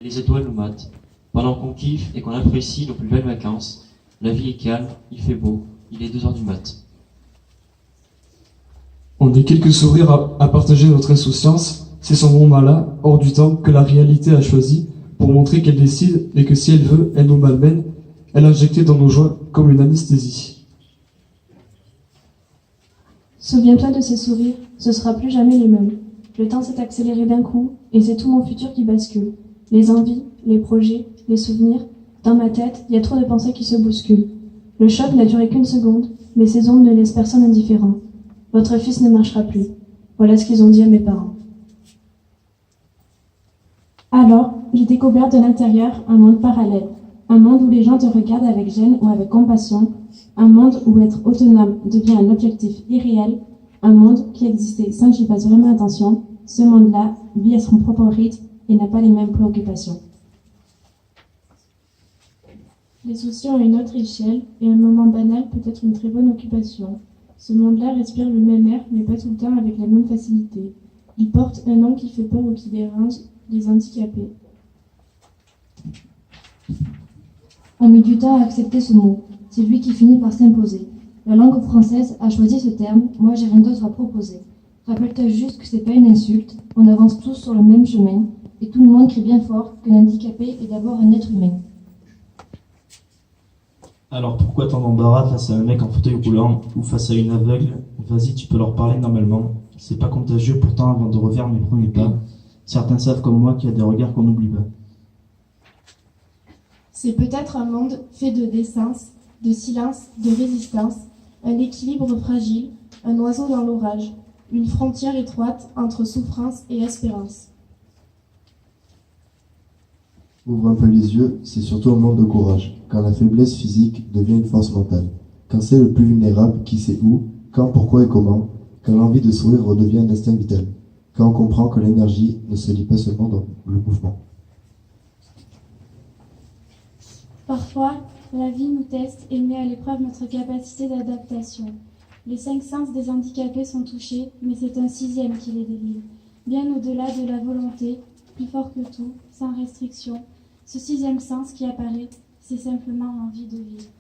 Les étoiles nous matent. Pendant qu'on kiffe et qu'on apprécie nos plus belles vacances, la vie est calme, il fait beau, il est 2 heures du mat. On est quelques sourires à partager notre insouciance, c'est son moment-là, hors du temps, que la réalité a choisi pour montrer qu'elle décide et que si elle veut, elle nous malmène, elle a injecté dans nos joies comme une anesthésie. Souviens-toi de ces sourires, ce sera plus jamais les mêmes. Le temps s'est accéléré d'un coup, et c'est tout mon futur qui bascule. Les envies, les projets, les souvenirs, dans ma tête, il y a trop de pensées qui se bousculent. Le choc n'a duré qu'une seconde, mais ces ondes ne laissent personne indifférent. Votre fils ne marchera plus. Voilà ce qu'ils ont dit à mes parents. Alors, j'ai découvert de l'intérieur un monde parallèle. Un monde où les gens te regardent avec gêne ou avec compassion. Un monde où être autonome devient un objectif irréel. Un monde qui existait sans que j'y fasse vraiment attention. Ce monde-là vit à son propre rythme et n'a pas les mêmes préoccupations. Les soucis ont une autre échelle et un moment banal peut être une très bonne occupation. Ce monde-là respire le même air, mais pas tout le temps avec la même facilité. Il porte un nom qui fait peur ou qui dérange, les handicapés. On met du temps à accepter ce mot. C'est lui qui finit par s'imposer. La langue française a choisi ce terme, moi j'ai rien d'autre à proposer. Rappelle-toi juste que c'est pas une insulte, on avance tous sur le même chemin, et tout le monde crie bien fort qu'un handicapé est d'abord un être humain. Alors pourquoi tant d'embarras face à un mec en fauteuil roulant ou face à une aveugle? Vas-y, tu peux leur parler normalement. C'est pas contagieux pourtant avant de refaire mes premiers pas. Certains savent comme moi qu'il y a des regards qu'on n'oublie pas. C'est peut-être un monde fait de décence, de silence, de résistance, un équilibre fragile, un oiseau dans l'orage, une frontière étroite entre souffrance et espérance. Ouvre un peu les yeux, c'est surtout un monde de courage, quand la faiblesse physique devient une force mentale, quand c'est le plus vulnérable qui sait où, quand, pourquoi et comment, quand l'envie de sourire redevient un instinct vital, quand on comprend que l'énergie ne se lie pas seulement dans le mouvement. Parfois, la vie nous teste et met à l'épreuve notre capacité d'adaptation. Les 5 sens des handicapés sont touchés, mais c'est un 6e qui les délivre. Bien au-delà de la volonté, plus fort que tout, sans restriction, ce 6e sens qui apparaît, c'est simplement l'envie de vivre.